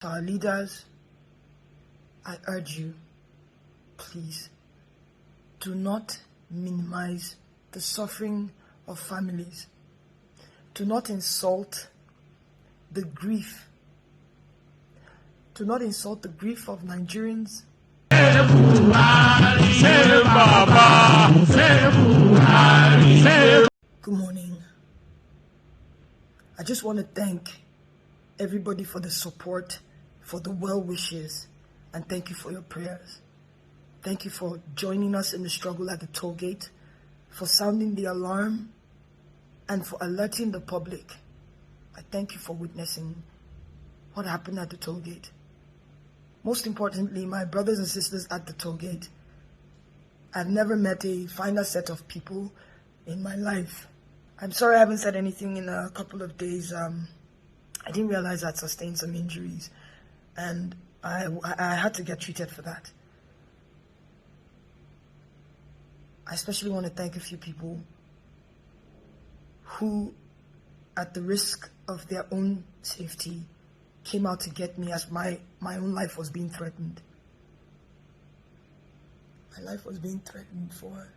To our leaders, I urge you, please, do not minimize the suffering of families. Do not insult the grief. Do not insult the grief of Nigerians. Good morning. I just want to thank everybody for the support, for the well wishes, and thank you for your prayers. Thank you for joining us in the struggle at the toll gate, for sounding the alarm, and for alerting the public. I thank you for witnessing what happened at the toll gate. Most importantly, my brothers and sisters at the toll gate, I've never met a finer set of people in my life. I'm sorry I haven't said anything in a couple of days. I didn't realize I'd sustained some injuries, and I had to get treated for that. I especially want to thank a few people who, at the risk of their own safety, came out to get me as my own life was being threatened. My life was being threatened for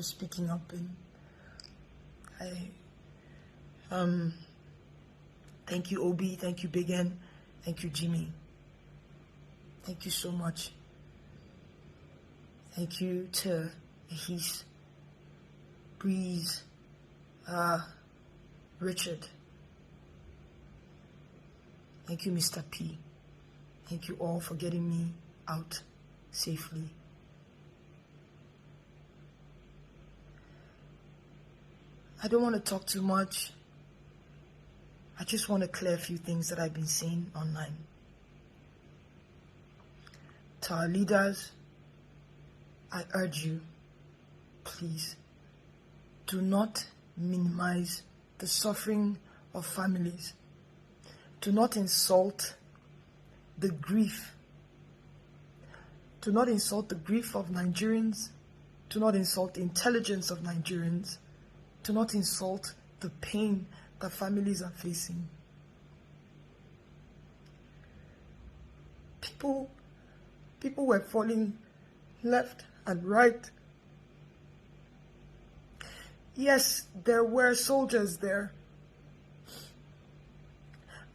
speaking up, and thank you, Obi, thank you, Big N, thank you, Jimmy. Thank you so much. Thank you to Ahis, Breeze, Richard. Thank you, Mr. P. Thank you all for getting me out safely. I don't want to talk too much. I just want to clear a few things that I've been seeing online. To our leaders, I urge you, please, do not minimize the suffering of families. Do not insult the grief. Do not insult the grief of Nigerians. Do not insult the intelligence of Nigerians. Do not insult the pain that families are facing. People were falling left and right. Yes, there were soldiers there.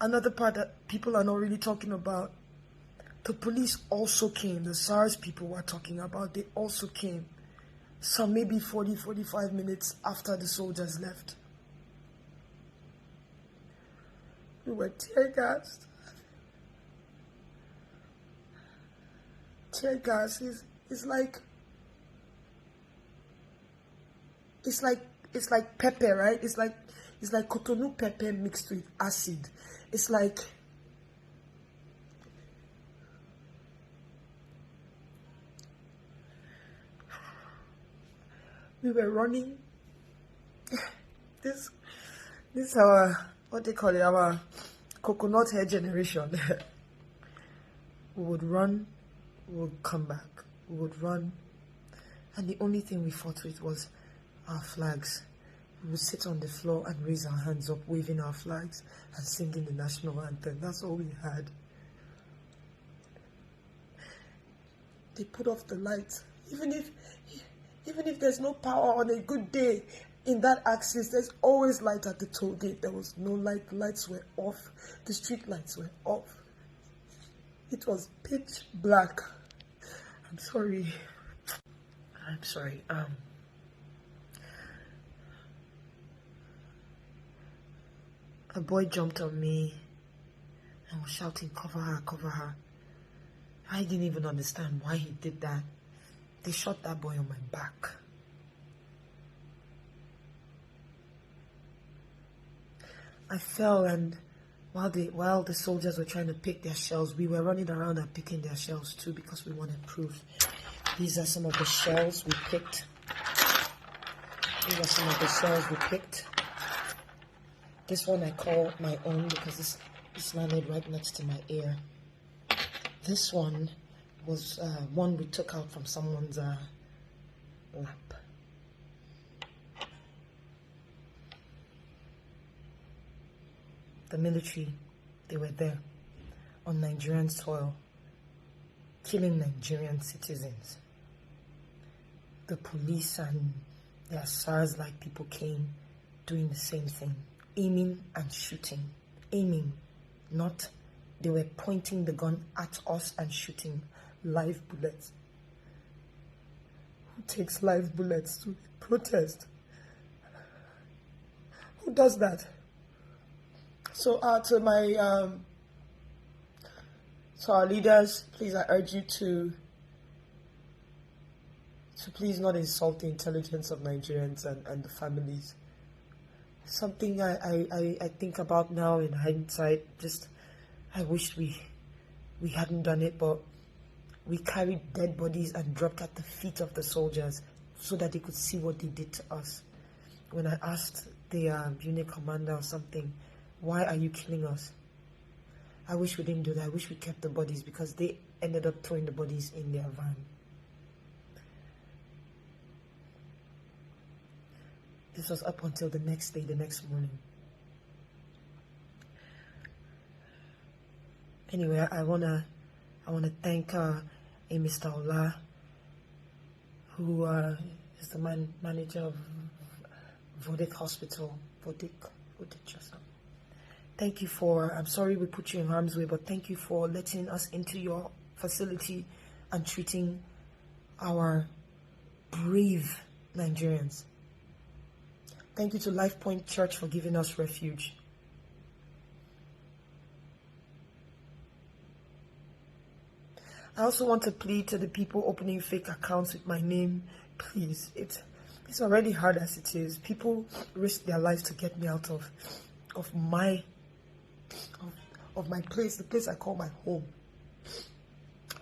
Another part that people are not really talking about, the police also came. The SARS people were talking about, they also came. Some maybe 40-45 minutes after the soldiers left. We were tear gassed. Tear gas is like pepper, right? It's like Cotonou pepper mixed with acid. It's like we were running. This is our, what they call it, our coconut hair generation. We would run, we would come back, we would run, and the only thing we fought with was our flags. We would sit on the floor and raise our hands up, waving our flags and singing the national anthem. That's all we had. They put off the lights. Even if there's no power on a good day in that axis, there's always light at the toll gate. There was no light. The lights were off. The street lights were off. It was pitch black. I'm sorry. A boy jumped on me and was shouting, "Cover her, cover her." I didn't even understand why he did that. They shot that boy on my back. I fell, and while the soldiers were trying to pick their shells, we were running around and picking their shells too because we wanted proof. These are some of the shells we picked. This one I call my own because it's landed right next to my ear. This one was one we took out from someone's lap. The military, they were there. on Nigerian soil, killing Nigerian citizens. The police and their SARS-like people came doing the same thing, aiming and shooting. Aiming, not they were pointing the gun at us and shooting live bullets. Who takes live bullets to protest? Who does that? So to our leaders, please, I urge you to please not insult the intelligence of Nigerians and the families. Something I think about now in hindsight, just I wish we hadn't done it, but we carried dead bodies and dropped at the feet of the soldiers so that they could see what they did to us. When I asked the unit commander or something, why are you killing us? I wish we didn't do that. I wish we kept the bodies, because they ended up throwing the bodies in their van. This was up until the next day, the next morning. Anyway, I wanna thank Mr. Ola, who is the manager of Vodik Hospital. Vodik Hospital. Thank you for, I'm sorry we put you in harm's way, but thank you for letting us into your facility and treating our brave Nigerians. Thank you to Life Point Church for giving us refuge. I also want to plead to the people opening fake accounts with my name. Please, it's already hard as it is. People risk their lives to get me out of my place, the place I call my home.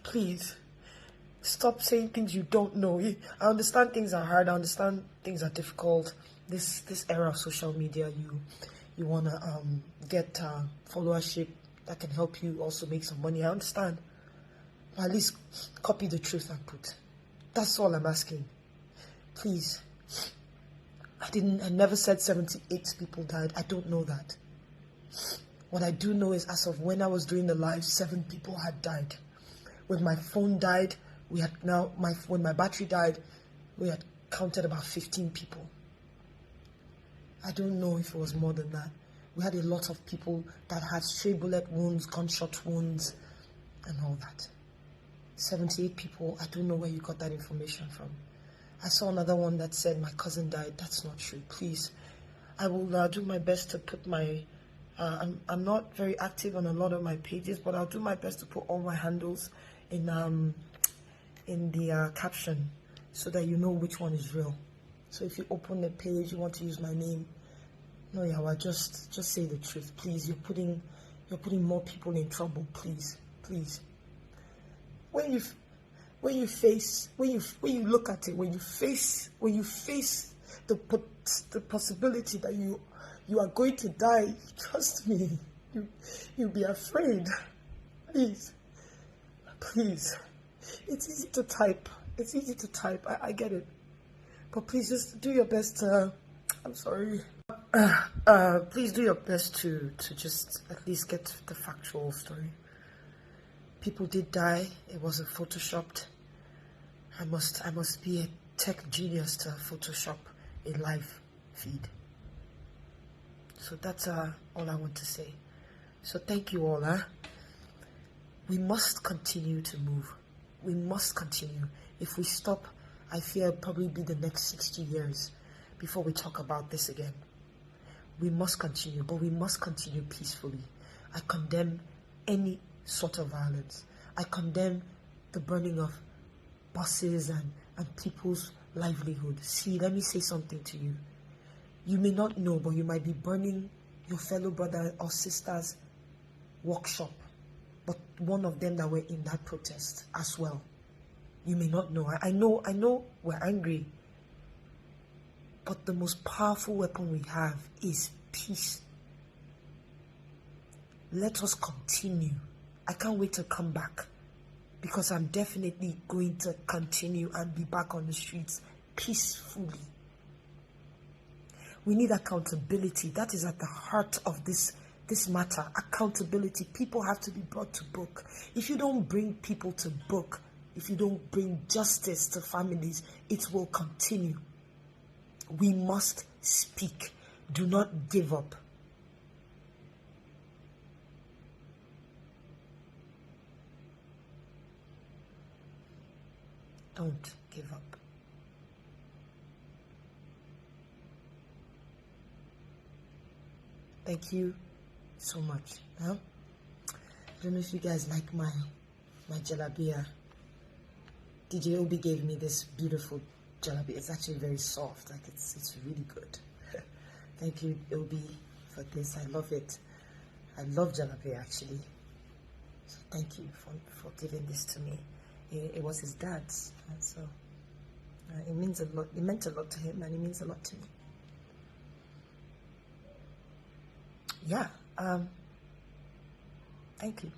Please, stop saying things you don't know. I understand things are hard. I understand things are difficult. This era of social media, you want to get followership that can help you also make some money. I understand. But at least copy the truth and put. That's all I'm asking. Please. I never said 78 people died. I don't know that. What I do know is, as of when I was doing the live, 7 people had died. When my phone died, when my battery died, we had counted about 15 people. I don't know if it was more than that. We had a lot of people that had stray bullet wounds, gunshot wounds, and all that. 78 people, I don't know where you got that information from. I saw another one that said my cousin died. That's not true. Please, I will do my best to put my... I'm not very active on a lot of my pages, but I'll do my best to put all my handles in the caption so that you know which one is real. So if you open the page, you want to use my name, no, Yawa, just say the truth, please. You're putting more people in trouble, please. When you look at it, when you face the possibility that you are going to die, trust me, you'll be afraid. Please. It's easy to type. I get it. But please just do your best to, I'm sorry. Please do your best to just at least get the factual story. People did die. It wasn't photoshopped. I must be a tech genius to Photoshop a live feed. So that's all I want to say. So thank you all. We must continue to move. We must continue. If we stop, I fear it'll probably be the next 60 years before we talk about this again. We must continue, but we must continue peacefully. I condemn any sort of violence. I condemn the burning of buses and people's livelihood. See, let me say something to you. You may not know, but you might be burning your fellow brother or sister's workshop, but one of them that were in that protest as well. You may not know. I know we're angry, but the most powerful weapon we have is peace. Let us continue. I can't wait to come back, because I'm definitely going to continue and be back on the streets peacefully. We need accountability. That is at the heart of this this matter. Accountability. People have to be brought to book. If you don't bring people to book, if you don't bring justice to families, it will continue. We must speak. Do not give up. Don't give up. Thank you so much. I don't know if you guys like my jalabia. DJ Obi gave me this beautiful jalabia. It's actually very soft. Like it's really good. Thank you, Obi, for this. I love it. I love jalabia actually. So thank you for giving this to me. It was his dad's, and so it means a lot. It meant a lot to him, and it means a lot to me. Yeah. Thank you.